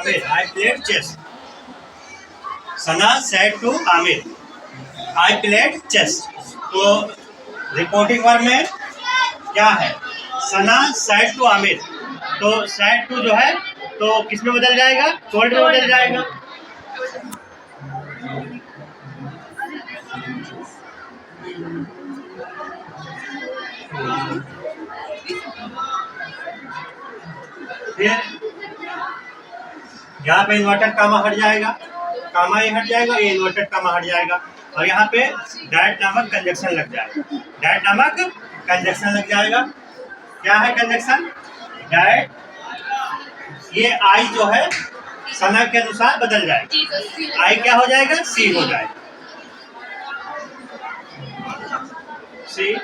Amir, I played chess. Sana said to Amir, I played chess. तो reporting verb में क्या है? सना said to Amir. तो said to जो है तो किस में बदल जाएगा? told में बदल जाएगा. फिर यहाँ पे इन्वर्टेड कामा हट जाएगा, कामा ये हट जाएगा, ये इन्वर्टेड कामा हट जाएगा और यहाँ पे डैट नामक कंजक्शन लग जाएगा. डैट नामक कंजक्शन लग जाएगा. क्या है कंजक्शन? डैट. ये आई जो है सना के अनुसार बदल जाएगा. आई क्या हो जाएगा? सी हो जाएगा. सी.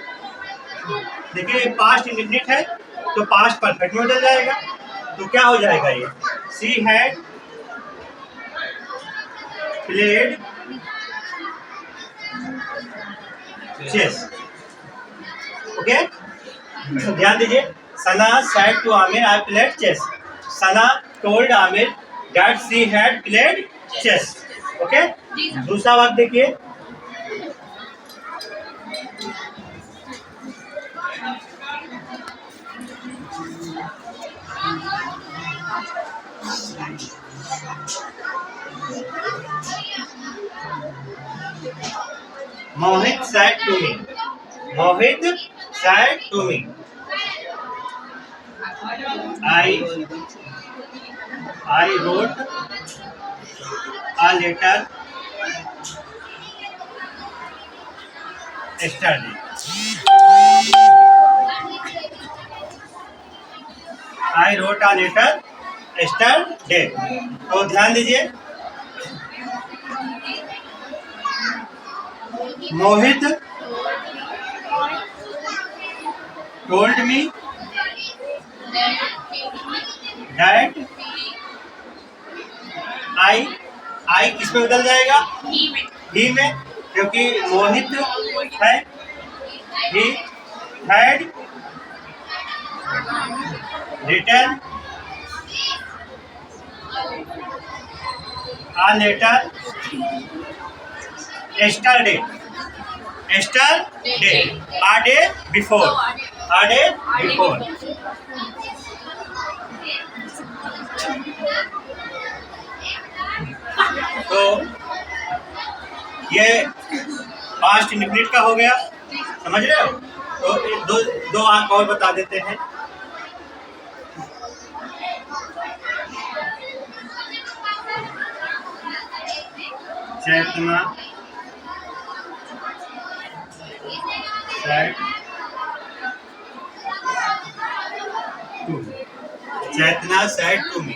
देखिए पास्ट इंडेफिनिट है तो पास्ट परफेक्ट में बदल जाएगा. तो क्या हो जाएगा ये? She had played chess. Okay, ध्यान दीजिए. Sana said to Amir, I played chess. Sana told Amir that she had played chess. Okay, दूसरा वाक्य देखिए. Mohit said to me. Mohit said to me. I wrote a letter yesterday. I wrote a letter yesterday. तो ध्यान दीजिए. मोहित told me that I किस में बदल जाएगा? ही में, क्योंकि मोहित है. he had written a letter yesterday. Yesterday, a day before. A day before. तो ये पास्ट इंडेफिनिट का हो गया. समझ रहे हो? तो दो वाक्य और बता देते हैं. चेतना said to me. Chetna said to me.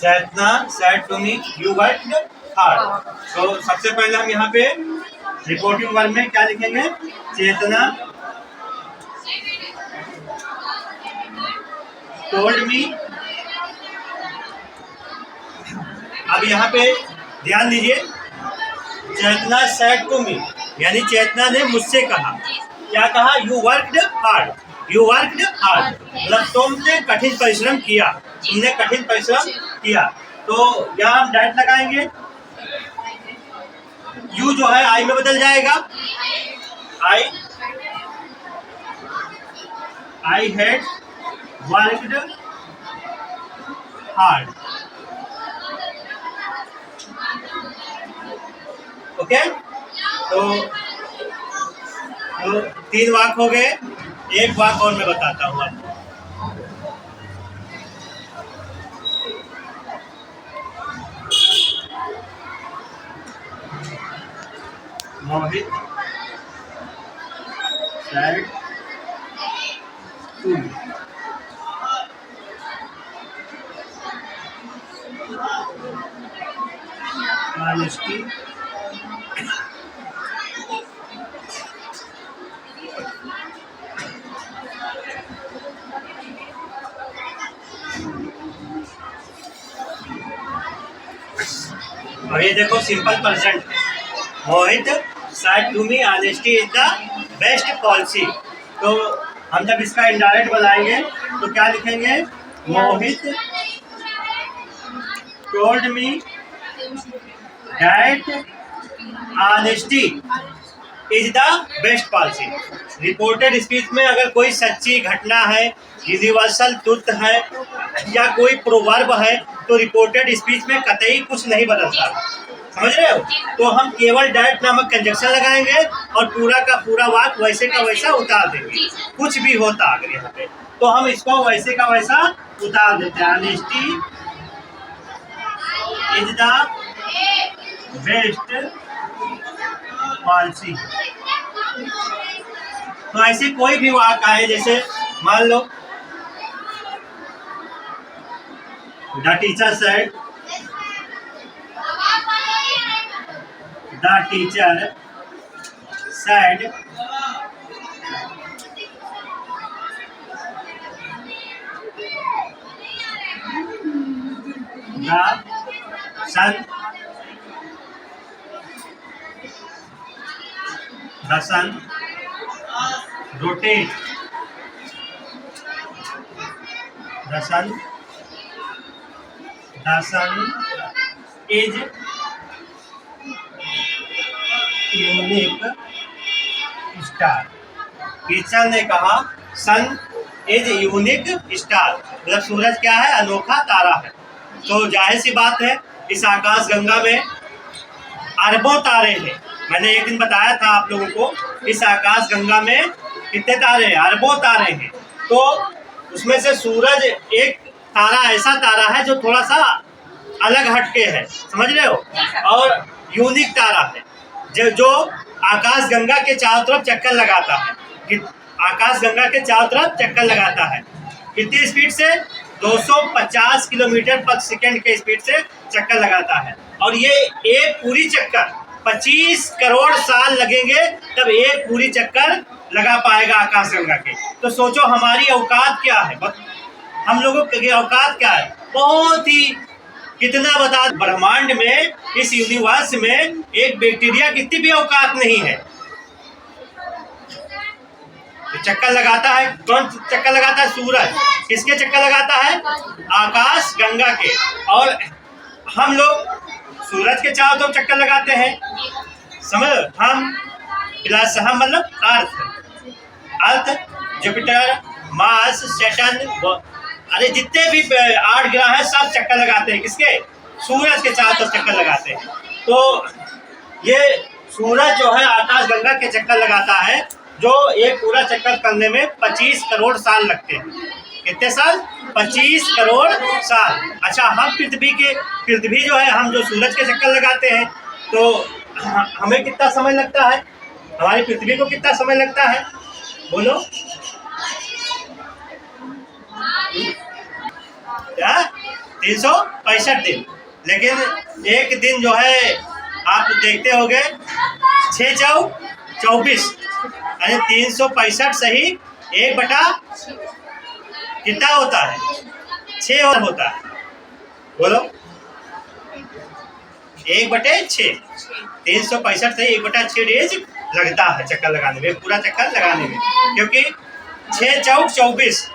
Chetna said to me, you worked hard. तो सबसे पहले हम यहाँ पे रिपोर्टिंग वर्ब में क्या लिखेंगे? चेतना told me. अब यहाँ पे ध्यान दीजिए. चेतना said to me यानी चेतना ने मुझसे कहा. क्या कहा? You worked hard. You worked hard. मतलब तुमने कठिन परिश्रम किया. तुमने कठिन परिश्रम किया. तो यहाँ हम डैट लगाएंगे. यू जो है आई में बदल जाएगा. I had worked hard. Okay, तो 3 वाक्य हो गए. एक वाक्य और मैं बताता हूँ आपको. मोहित said to me. Honesty और ये देखो सिंपल प्रेजेंट है, मोहित said to me honesty is the best policy। तो हम जब इसका इनडायरेक्ट बनाएंगे तो क्या लिखेंगे, मोहित told me that honesty is the best policy। Reported speech में अगर कोई सच्ची घटना है, यूनिवर्सल ट्रुथ है या कोई प्रोवर्ब है तो रिपोर्टेड स्पीच में कतई कुछ नहीं बदलता, समझ रहे हो। तो हम केवल डैट नामक कंजक्शन लगाएंगे और पूरा का पूरा वाक्य वैसे का वैसा उतार देंगे, कुछ भी होता अगर यहाँ पे तो हम इसको वैसे का वैसा उतार देते हैं। Honesty is the best policy. तो ऐसे कोई भी वाक्य आए, जैसे मान लो the teacher said, the teacher said the sun rotate, the sun is unique star। Teacher ने कहा सन इज यूनिक स्टार, मतलब सूरज क्या है, अनोखा तारा है। तो जाहिर सी बात है इस आकाश गंगा में अरबों तारे हैं। मैंने एक दिन बताया था आप लोगों को, इस आकाश गंगा में कितने तारे हैं, अरबों तारे हैं। तो उसमें से सूरज एक तारा ऐसा तारा है जो थोड़ा सा अलग हटके है, समझ रहे हो, और यूनिक तारा है जो आकाश गंगा के चारों तरफ चक्कर लगाता है। आकाश गंगा के चारों तरफ चक्कर लगाता है कितनी स्पीड से, 250 किलोमीटर पर सेकंड के स्पीड से चक्कर लगाता है। और ये एक पूरी चक्कर 25 करोड़ साल लगेंगे तब एक पूरी चक्कर लगा पाएगा आकाश गंगा के। तो सोचो हमारी औकात क्या है, हम लोगों की औकात क्या है, बहुत ही कितना बता, ब्रह्मांड में इस यूनिवर्स में एक बैक्टीरिया कितनी भी औकात नहीं है। तो चक्कर लगाता है, कौन चक्कर लगाता है, सूरज। किसके चक्कर लगाता है, आकाश गंगा के। और हम लोग सूरज के चारों तरफ चक्कर लगाते हैं, समझ, हम प्लस हम मतलब अर्थ, जुपिटर, मार्स, सैटर्न, अरे जितने भी 8 ग्रह हैं सब चक्कर लगाते हैं किसके, सूरज के चारों तरफ चक्कर लगाते हैं। तो ये सूरज जो है आकाश गंगा के चक्कर लगाता है, जो एक पूरा चक्कर करने में 25 करोड़ साल लगते हैं। कितने साल, 25 करोड़ साल। अच्छा, हम पृथ्वी जो है, हम जो सूरज के चक्कर लगाते हैं तो हमें कितना समय लगता है, हमारी पृथ्वी को कितना समय लगता है, बोलो क्या, 365 दिन। लेकिन एक दिन जो है आप देखते होंगे 6 चौक 24, अरे 365 सही 1/, कितना होता है, 6 और होता है, बोलो 1/6, 365 से 1/6 डेज लगता है चक्कर लगाने में, पूरा चक्कर लगाने में। क्योंकि 6 चौक 24,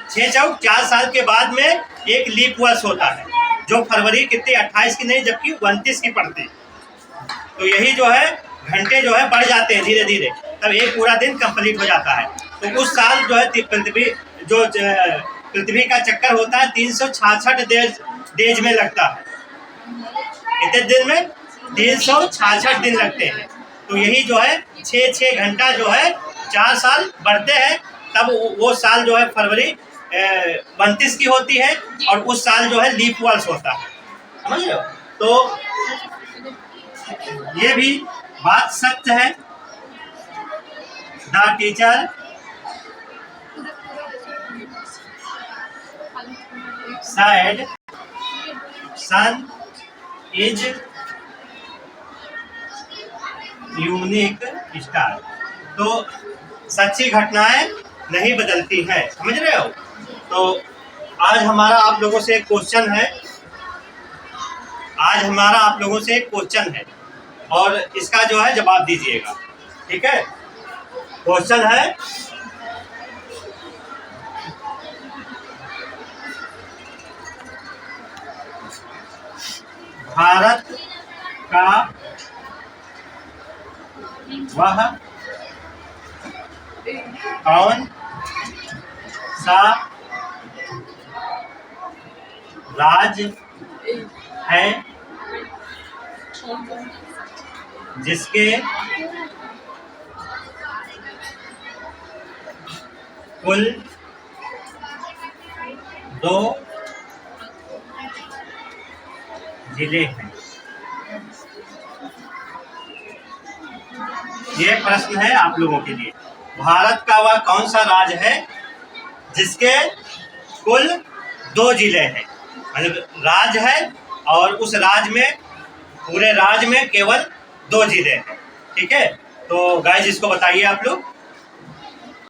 6 चौक 4 साल के बाद में एक लीप वर्ष होता है जो फरवरी कितनी 28 की नहीं जबकि 29 की पड़ती। तो यही जो है घंटे जो है बढ़ जाते हैं धीरे धीरे, तब एक पूरा दिन कंप्लीट हो जाता है। तो उस साल जो है पृथ्वी का चक्कर होता है 366 डेज में लगता है। कितने दिन में, 366 दिन लगते हैं। तो यही जो है 6 घंटा जो है 4 साल बढ़ते हैं, तब वो साल जो है फरवरी 29 की होती है और उस साल जो है लीप वर्ष होता है, समझ लो। तो ये भी बात सत्य है। The teacher said sun is unique star. तो सच्ची घटनाएं नहीं बदलती है, समझ रहे हो। तो आज हमारा आप लोगों से एक क्वेश्चन है, आज हमारा आप लोगों से एक क्वेश्चन है और इसका जो है जवाब दीजिएगा, ठीक है। क्वेश्चन है, भारत का वह कौन सा राज्य है जिसके कुल 2 जिले हैं। ये प्रश्न है आप लोगों के लिए। भारत का वह कौन सा राज्य है जिसके कुल 2 जिले हैं, मतलब राज्य है और उस राज्य में, पूरे राज्य में केवल 2 जिले हैं, ठीक है। तो गाइस इसको बताइए आप लोग।